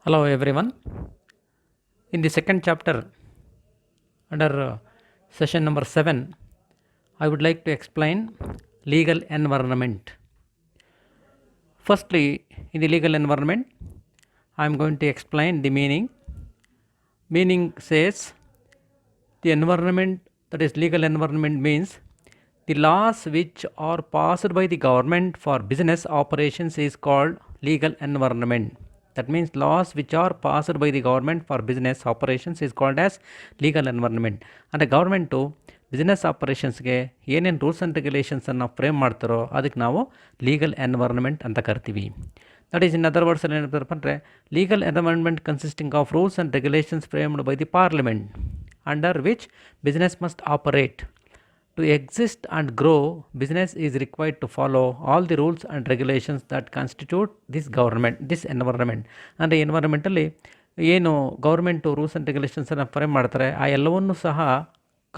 Hello everyone. In the second chapter, under session number 7, I would like to explain legal environment. Firstly, in the legal environment, I am going to explain the meaning. Meaning says the environment, that is legal environment, means the laws which are passed by the government for business operations is called legal environment. That means laws which are passed by the government for business operations is called as legal environment. ಅಂದರೆ government business ಆಪರೇಷನ್ಸ್ಗೆ ಏನೇನು rules and ರೆಗ್ಯುಲೇಷನ್ಸನ್ನು frame ಮಾಡ್ತಾರೋ ಅದಕ್ಕೆ ನಾವು legal environment ಅಂತ ಕರಿತೀವಿ. That is in other words ಅಲ್ಲಿ ಏನಂತಾರಪ್ಪ ಅಂದರೆ legal environment consisting of rules and regulations framed by the parliament under which business must operate. To exist and grow, business is required to follow all the rules and regulations that constitute this environment. ಅಂದರೆ ಎನ್ವೈರನ್ಮೆಂಟಲ್ಲಿ ಏನು government rules and ರೆಗ್ಯುಲೇಷನ್ಸನ್ನು frame ಮಾಡ್ತಾರೆ ಆ ಎಲ್ಲವನ್ನೂ ಸಹ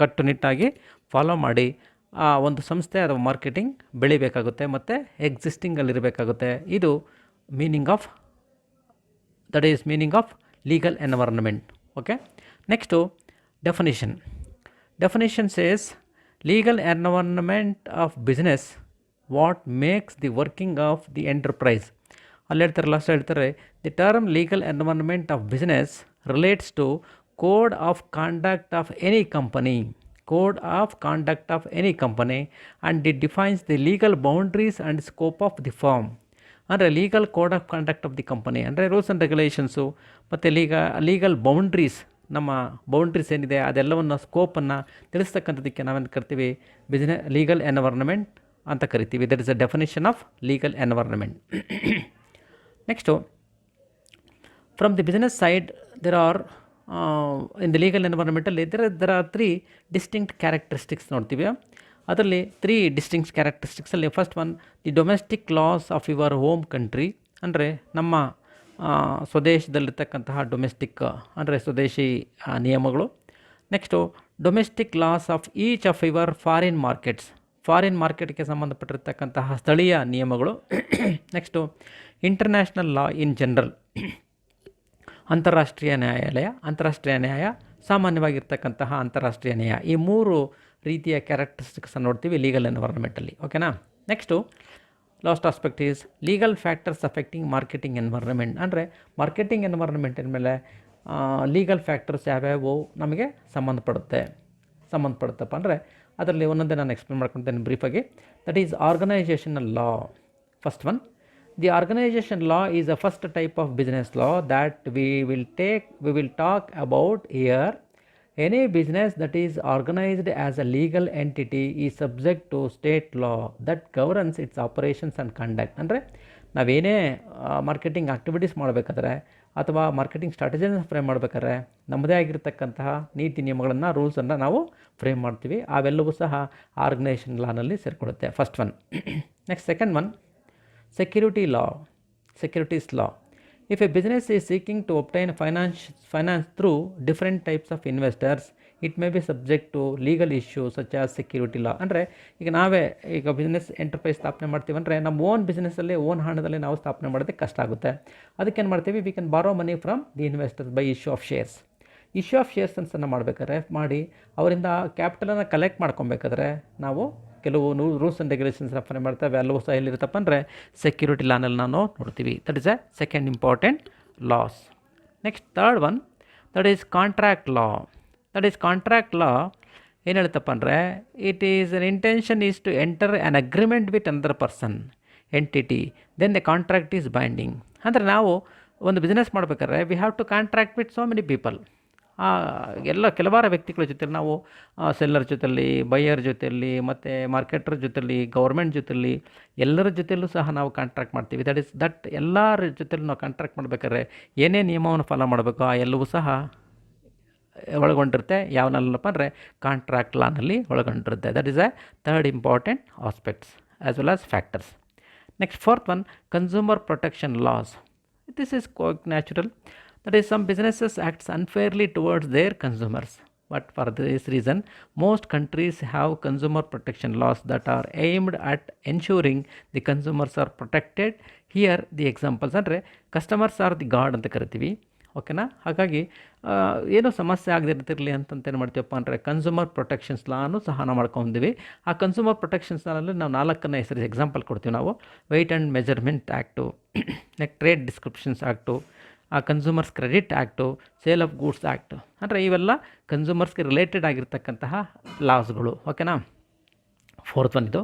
ಕಟ್ಟುನಿಟ್ಟಾಗಿ follow ಮಾಡಿ ಆ ಒಂದು ಸಂಸ್ಥೆ ಅಥವಾ ಮಾರ್ಕೆಟಿಂಗ್ ಬೆಳಿಬೇಕಾಗುತ್ತೆ ಮತ್ತು ಎಕ್ಸಿಸ್ಟಿಂಗಲ್ಲಿರಬೇಕಾಗುತ್ತೆ. ಇದು meaning of legal environment. Okay, next definition says legal environment of business what makes the working of the enterprise. ಅಲ್ಲಿ ಹೇಳ್ತಾರೆ the term legal environment of business relates to code of conduct of any company and it defines the legal boundaries and scope of the firm. ಅಂದರೆ legal code of conduct of the company ಅಂದರೆ rules and regulations ಮತ್ತು legal boundaries, ನಮ್ಮ boundaries ಏನಿದೆ ಅದೆಲ್ಲವನ್ನು ಸ್ಕೋಪನ್ನು ತಿಳಿಸ್ತಕ್ಕಂಥದ್ದಕ್ಕೆ ನಾವೇನು ಕರಿತೀವಿ, legal environment ಅಂತ ಕರಿತೀವಿ. That is a definition of legal environment. Next, from the business side there are in the legal ಎನ್ವೈರನ್ಮೆಂಟಲ್ಲಿ ದೆರ್ ಆರ್ 3 ಡಿಸ್ಟಿಂಕ್ಟ್ ಕ್ಯಾರೆಕ್ಟರಿಸ್ಟಿಕ್ಸ್ ನೋಡ್ತೀವಿ. ಅದರಲ್ಲಿ 3 ಡಿಸ್ಟಿಂಕ್ಟ್ ಕ್ಯಾರೆಕ್ಟರಿಸ್ಟಿಕ್ಸಲ್ಲಿ first one, the domestic laws of your home country. ಅಂದರೆ ನಮ್ಮ ಸ್ವದೇಶದಲ್ಲಿರ್ತಕ್ಕಂತಹ domestic ಅಂದರೆ ಸ್ವದೇಶಿ ನಿಯಮಗಳು. Next, domestic laws of each of your foreign ಮಾರ್ಕೆಟ್ಗೆ ಸಂಬಂಧಪಟ್ಟಿರ್ತಕ್ಕಂತಹ ಸ್ಥಳೀಯ ನಿಯಮಗಳು. Next, international law in general, ಅಂತಾರಾಷ್ಟ್ರೀಯ ನ್ಯಾಯ, ಸಾಮಾನ್ಯವಾಗಿರ್ತಕ್ಕಂತಹ ಅಂತಾರಾಷ್ಟ್ರೀಯ ನ್ಯಾಯ. ಈ 3 ರೀತಿಯ ಕ್ಯಾರೆಕ್ಟರಿಸ್ಟಿಕ್ಸನ್ನು ನೋಡ್ತೀವಿ ಲೀಗಲ್ ಎನ್ವೈರನ್ಮೆಂಟಲ್ಲಿ. ಓಕೆನಾ. Next, last aspect is legal factors affecting marketing environment. ಅಂದರೆ ಮಾರ್ಕೆಟಿಂಗ್ ಎನ್ವೈರನ್ಮೆಂಟಿನ ಮೇಲೆ ಲೀಗಲ್ ಫ್ಯಾಕ್ಟರ್ಸ್ ಯಾವ್ಯಾವು ನಮಗೆ ಸಂಬಂಧಪಡುತ್ತಪ್ಪ ಅಂದರೆ ಅದರಲ್ಲಿ ಒಂದೊಂದೇ ನಾನು ಎಕ್ಸ್ಪ್ಲೇನ್ ಮಾಡ್ಕೊಳ್ತೇನೆ ಬ್ರೀಫಾಗಿ. That is organisational law. First one, the organisation law is a first type of business law that we will talk about here. Any business that is organized as a legal entity is subject to state law that governs its operations and conduct. ಅಂದರೆ ನಾವೇನೇ marketing activities ಮಾಡಬೇಕಾದ್ರೆ ಅಥವಾ marketing ಸ್ಟ್ರಾಟಜಿನ frame ಮಾಡಬೇಕಾದ್ರೆ ನಮ್ಮದೇ ಆಗಿರ್ತಕ್ಕಂತಹ ನೀತಿ ನಿಯಮಗಳನ್ನು, ರೂಲ್ಸನ್ನು ನಾವು frame ಮಾಡ್ತೀವಿ. ಅವೆಲ್ಲವೂ ಸಹ ಆರ್ಗನೈಜೇಷನ್ ಲಾನಲ್ಲಿ ಸೇರಿಕೊಳ್ಳುತ್ತೆ. First one. Next second one, securities law. If a business is seeking to obtain finance through different types of investors, it may be subject to legal issues such as security law. ಅಂದರೆ ಈಗ business enterprise ಸ್ಥಾಪನೆ ಮಾಡ್ತೀವಿ ಅಂದರೆ ನಮ್ಮ own ಬಿಸ್ನೆಸ್ಸಲ್ಲಿ own ಹಣದಲ್ಲಿ ನಾವು ಸ್ಥಾಪನೆ ಮಾಡೋದಕ್ಕೆ ಕಷ್ಟ ಆಗುತ್ತೆ. ಅದಕ್ಕೇನು ಮಾಡ್ತೀವಿ, we can borrow money from the investors by issue of ಶೇರ್ಸನ್ನು ಮಾಡಬೇಕಾದ್ರೆ ಅವರಿಂದ ಕ್ಯಾಪಿಟಲನ್ನು ಕಲೆಕ್ಟ್ ಮಾಡ್ಕೊಬೇಕಾದ್ರೆ ನಾವು ಕೆಲವು ರೂಲ್ಸ್ ಆ್ಯಂಡ್ ರೆಗ್ಯುಲೇಷನ್ಸ್ ಫ್ರೇಮ್ ಮಾಡ್ತೇವೆ. ಎಲ್ಲವೂ ಸಹ ಎಲ್ಲಿರುತ್ತಪ್ಪ ಅಂದರೆ ಸೆಕ್ಯೂರಿಟಿ ಲಾನಲ್ಲಿ ನಾವು ನೋಡ್ತೀವಿ. That is a second important laws. Next third one, that is contract law. ಏನು ಹೇಳುತ್ತಪ್ಪ ಅಂದರೆ it is an intention is to enter an agreement with another person entity then the contract is binding. ಅಂದರೆ ನಾವು ಒಂದು business ಮಾಡಬೇಕಾದ್ರೆ we have to contract with so many people. ಕೆಲವಾರು ವ್ಯಕ್ತಿಗಳ ಜೊತೆಲಿ ನಾವು ಸೆಲ್ಲರ್ ಜೊತೆಲಿ, ಬೈಯರ್ ಜೊತೆಯಲ್ಲಿ, ಮತ್ತು ಮಾರ್ಕೆಟರ್ ಜೊತೆಲಿ, ಗೌರ್ಮೆಂಟ್ ಜೊತೆಲಿ, ಎಲ್ಲರ ಜೊತೆಯಲ್ಲೂ ಸಹ ನಾವು ಕಾಂಟ್ರಾಕ್ಟ್ ಮಾಡ್ತೀವಿ. ದಟ್ ಎಲ್ಲರ ಜೊತೆಲಿ ನಾವು ಕಾಂಟ್ರಾಕ್ಟ್ ಮಾಡಬೇಕಾದ್ರೆ ಏನೇ ನಿಯಮವನ್ನು ಫಾಲೋ ಮಾಡಬೇಕು ಆ ಎಲ್ಲವೂ ಸಹ ಒಳಗೊಂಡಿರುತ್ತೆ. ಯಾವನಲ್ಲಪ್ಪ ಅಂದರೆ ಕಾಂಟ್ರಾಕ್ಟ್ ಲಾನಲ್ಲಿ ಒಳಗೊಂಡಿರುತ್ತೆ. That is a third important aspects as well as factors. Next fourth one, consumer protection laws. This is quite natural. That is, some businesses acts unfairly towards their consumers. but for this reason most countries have consumer protection laws that are aimed at ensuring the consumers are protected. Here the examples ಅಂದರೆ customers R the god ಅಂತ ಕರಿತೀವಿ, ಓಕೆನಾ. ಹಾಗಾಗಿ ಏನೋ ಸಮಸ್ಯೆ ಆಗದಿರ್ತಿರಲಿ ಅಂತಂತೇನು ಮಾಡ್ತೀವಪ್ಪ ಅಂದರೆ consumer protections lawn ಸಹ ನಾವು ಮಾಡ್ಕೊಂಡಿವಿ. ಆ ಕನ್ಸ್ಯೂಮರ್ ಪ್ರೊಟೆಕ್ಷನ್ಸ್ ಲಾನಲ್ಲಿ ನಾವು 4 ಹೆಸರು ಎಕ್ಸಾಂಪಲ್ ಕೊಡ್ತೀವಿ ನಾವು. Weight and measurement act, next trade descriptions act, ಆ consumers credit act, sale of goods act, ಅಂದರೆ ಇವೆಲ್ಲ ಕನ್ಸ್ಯೂಮರ್ಸ್ಗೆ ರಿಲೇಟೆಡ್ ಆಗಿರ್ತಕ್ಕಂತಹ ಲಾಸ್ಗಳು, ಓಕೆನಾ. 4th ಒನ್ ಇದು.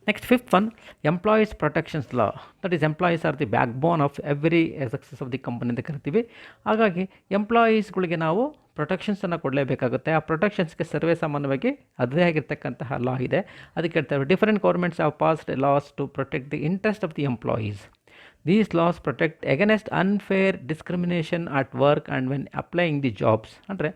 Next 5th one employees protections law. That is employees R the back bone of every success of the company ಅಂತ ಕರಿತೀವಿ. ಹಾಗಾಗಿ ಎಂಪ್ಲಾಯೀಸ್ಗಳಿಗೆ ನಾವು ಪ್ರೊಟೆಕ್ಷನ್ಸನ್ನು ಕೊಡಲೇಬೇಕಾಗುತ್ತೆ. ಆ ಪ್ರೊಟೆಕ್ಷನ್ಸ್ಗೆ ಸರ್ವೇ ಸಾಮಾನ್ಯವಾಗಿ ಅದೇ ಆಗಿರ್ತಕ್ಕಂತಹ ಲಾ ಇದೆ. ಅದಕ್ಕೆ ಹೇಳ್ತಾರೆ different governments have passed laws to protect the interest of the employees. These laws protect against unfair discrimination at work and when applying the jobs. ಅಂದರೆ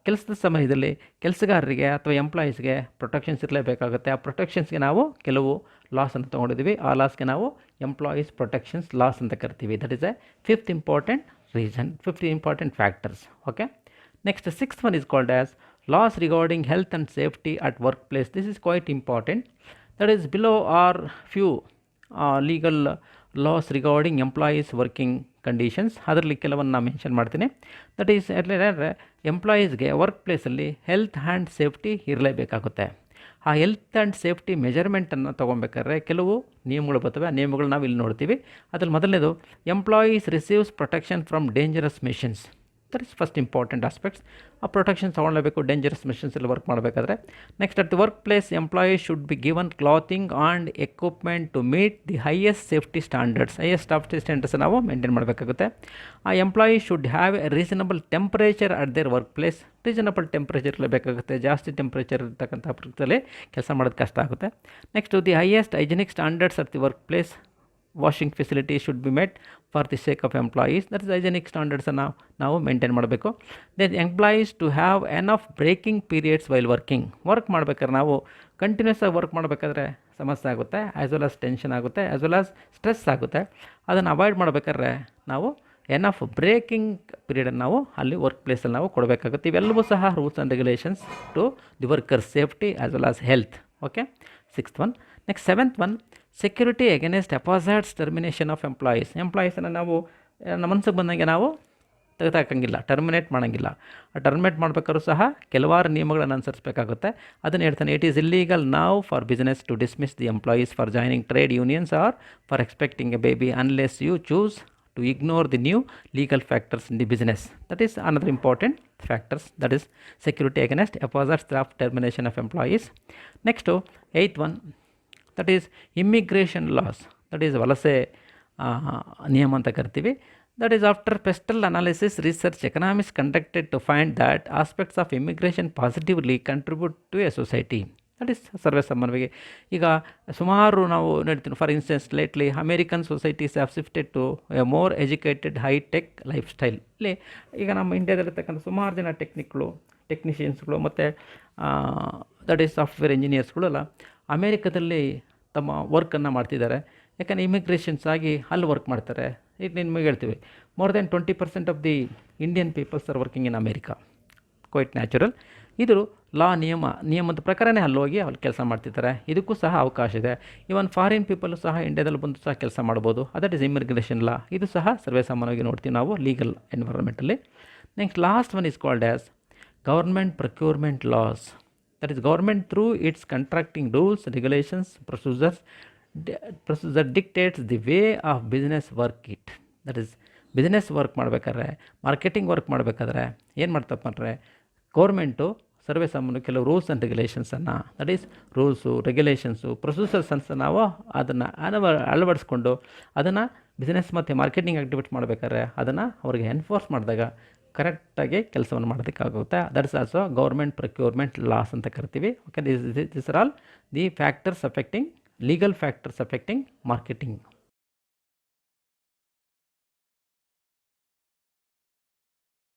ಕೆಲಸದ ಸಮಯದಲ್ಲಿ ಕೆಲಸಗಾರರಿಗೆ ಅಥವಾ ಎಂಪ್ಲಾಯೀಸ್ಗೆ ಪ್ರೊಟೆಕ್ಷನ್ಸ್ ಇರಲೇಬೇಕಾಗುತ್ತೆ. ಆ ಪ್ರೊಟೆಕ್ಷನ್ಸ್ಗೆ ನಾವು ಕೆಲವು ಲಾಸನ್ನು ತೊಗೊಂಡಿದ್ದೀವಿ. ಆ ಲಾಸ್ಗೆ ನಾವು ಎಂಪ್ಲಾಯೀಸ್ ಪ್ರೊಟೆಕ್ಷನ್ಸ್ ಲಾಸ್ ಅಂತ ಕರಿತೀವಿ. That is A 5th important reason, 5 important factors, okay. Next 6th one is called as laws regarding health and safety at workplace. This is quite important. That is below are few legal laws regarding employees working conditions. ಅದರಲ್ಲಿ ಕೆಲವನ್ನು ನಾನು mention ಮಾಡ್ತೀನಿ. That is ಅಂದರೆ ಎಂಪ್ಲಾಯೀಸ್ಗೆ work ಪ್ಲೇಸಲ್ಲಿ health and safety ಇರಲೇಬೇಕಾಗುತ್ತೆ. ಆ health and safety ಮೆಜರ್ಮೆಂಟನ್ನು ತೊಗೊಬೇಕಾದ್ರೆ ಕೆಲವು ನಿಯಮಗಳು ಬರ್ತವೆ. ಆ ನಿಯಮಗಳು ನಾವು ಇಲ್ಲಿ ನೋಡ್ತೀವಿ. ಅದ್ರಲ್ಲಿ ಮೊದಲನೇದು employees receives protection from dangerous machines. That is first important aspects. ಆ ಪ್ರೊಟೆಕ್ಷನ್ ತೊಗೊಳ್ಬೇಕು ಡೇಂಜರಸ್ ಮೆಷಿನ್ಸಲ್ಲಿ ವರ್ಕ್ ಮಾಡಬೇಕಾದ್ರೆ. Next at the work place employees should be given clothing and equipment to meet the highest safety standards. Highest safety standards ನಾವು maintain ಮಾಡಬೇಕಾಗುತ್ತೆ. ಆ employees should have a reasonable temperature at their work place. Reasonable temperature ಇರಲೇಬೇಕಾಗುತ್ತೆ. ಜಾಸ್ತಿ temperature ಇರ್ತಕ್ಕಂಥ ಪ್ರದೇಶದಲ್ಲಿ ಕೆಲಸ ಮಾಡೋದು ಕಷ್ಟ ಆಗುತ್ತೆ. Next the highest hygienic standards at the work place. Washing facility should be met for the sake of employees. That is hygienic ಸ್ಟ್ಯಾಂಡರ್ಡ್ಸನ್ನು ನಾವು ಮೇಂಟೈನ್ ಮಾಡಬೇಕು. Then employees to have enough breaking periods while working. Work ಮಾಡ್ಬೇಕಾದ್ರೆ ನಾವು continuous ಆಗಿ work ಮಾಡಬೇಕಾದ್ರೆ ಸಮಸ್ಯೆ ಆಗುತ್ತೆ, as well as tension ಆಗುತ್ತೆ, ಆ್ಯಸ್ ವೆಲ್ ಆಸ್ ಸ್ಟ್ರೆಸ್ ಆಗುತ್ತೆ. ಅದನ್ನು ಅವಾಯ್ಡ್ ಮಾಡಬೇಕಾದ್ರೆ ನಾವು ಎನಫ್ ಬ್ರೇಕಿಂಗ್ ಪೀರಿಯಡನ್ನು ನಾವು ಅಲ್ಲಿ ವರ್ಕ್ ಪ್ಲೇಸಲ್ಲಿ ನಾವು ಕೊಡಬೇಕಾಗುತ್ತೆ. ಇವೆಲ್ಲವೂ ಸಹ rules and regulations to the worker safety as well as health, okay. 6th one. Next 7th one security against upsides termination of employees. ಎಂಪ್ಲಾಯೀಸನ್ನು ನಾವು ನಮ್ಮ ಮನಸ್ಸಿಗೆ ಬಂದಂಗೆ ನಾವು ತೆಗೆದಾಕಂಗಿಲ್ಲ, ಟರ್ಮಿನೇಟ್ ಮಾಡೋಂಗಿಲ್ಲ. ಆ ಟರ್ಮಿನೇಟ್ ಮಾಡಬೇಕಾದ್ರೂ ಸಹ ಕೆಲವಾರು ನಿಯಮಗಳನ್ನು ಅನುಸರಿಸಬೇಕಾಗುತ್ತೆ. ಅದನ್ನು ಹೇಳ್ತಾನೆ, ಇಟ್ ಈಸ್ ಇಲ್ಲೀಗಲ್ ನಾವು for business to dismiss the employees for joining trade unions or for expecting a baby unless you choose to ignore the new legal factors in the business. That is another important factors, that is security against opposites of termination of employees. Next 8th one, that is immigration laws. That is ವಲಸೆ ನಿಯಮ ಅಂತ ಕರಿತೀವಿ. That is after pestle analysis research economists conducted to find that aspects of immigration positively contribute to a society. That is ಸರ್ವೇ ಸಾಮಾನ್ಯವಾಗಿ ಈಗ ಸುಮಾರು ನಾವು ನೋಡ್ತೀವಿ. For instance lately American societies have shifted to a more educated hi-tech lifestyle. ಇಲ್ಲಿ ಈಗ ನಮ್ಮ ಇಂಡಿಯಾದಲ್ಲಿರ್ತಕ್ಕಂಥ ಸುಮಾರು ಜನ ಟೆಕ್ನಿಷಿಯನ್ಸ್ಗಳು ಮತ್ತು ದಟ್ ಈಸ್ ಸಾಫ್ಟ್ವೇರ್ ಇಂಜಿನಿಯರ್ಸ್ಗಳೆಲ್ಲ ಅಮೇರಿಕಾದಲ್ಲಿ ತಮ್ಮ ವರ್ಕನ್ನು ಮಾಡ್ತಿದ್ದಾರೆ. ಯಾಕಂದರೆ ಇಮಿಗ್ರೇಷನ್ಸ್ ಆಗಿ ಅಲ್ಲಿ ವರ್ಕ್ ಮಾಡ್ತಾರೆ. ಈಗ ನಿಮಗೆ ಹೇಳ್ತೀವಿ more than 20% of the Indian peoples are working in America. Quite natural. ಇದು ಲಾ ನಿಯಮದ ಪ್ರಕಾರನೇ ಅಲ್ಲಿ ಹೋಗಿ ಅಲ್ಲಿ ಕೆಲಸ ಮಾಡ್ತಿರ್ತಾರೆ. ಇದಕ್ಕೂ ಸಹ ಅವಕಾಶ ಇದೆ. ಇವನ್ ಫಾರಿನ್ ಪೀಪಲು ಸಹ ಇಂಡಿಯಾದಲ್ಲಿ ಬಂದು ಸಹ ಕೆಲಸ ಮಾಡ್ಬೋದು. That is immigration law. ಇದು ಸಹ ಸರ್ವೇ ಸಾಮಾನ್ಯವಾಗಿ ನೋಡ್ತೀವಿ ನಾವು ಲೀಗಲ್ ಎನ್ವೈರನ್ಮೆಂಟಲ್ಲಿ. Next last one is called as government procurement laws. That is government through its contracting rules regulations procedure dictates the way of business work it. That is business work ಮಾಡಬೇಕಾದ್ರೆ, marketing work ಮಾಡಬೇಕಾದ್ರೆ ಏನು ಮಾಡ್ತಪ್ಪ ಅಂದರೆ government ಸರ್ವೇ ಸಾಮಾನ್ಯ ಕೆಲವು rules and ರೆಗ್ಯುಲೇಷನ್ಸನ್ನು, that is rules regulations ಪ್ರೊಸೀಜರ್ಸನ್ನು ನಾವು ಅದನ್ನು ಅಳವಡಿಸ್ಕೊಂಡು ಅದನ್ನು ಬಿಸ್ನೆಸ್ ಮತ್ತು ಮಾರ್ಕೆಟಿಂಗ್ ಆ್ಯಕ್ಟಿವಿಟಿ ಮಾಡಬೇಕಾದ್ರೆ ಅದನ್ನು ಅವ್ರಿಗೆ ಎನ್ಫೋರ್ಸ್ ಮಾಡಿದಾಗ ಕರೆಕ್ಟಾಗಿ ಕೆಲಸವನ್ನು ಮಾಡೋದಕ್ಕಾಗುತ್ತೆ. That is also government procurement laws ಅಂತ ಕರಿತೀವಿ. Okay, this are all the factors affecting legal factors affecting marketing.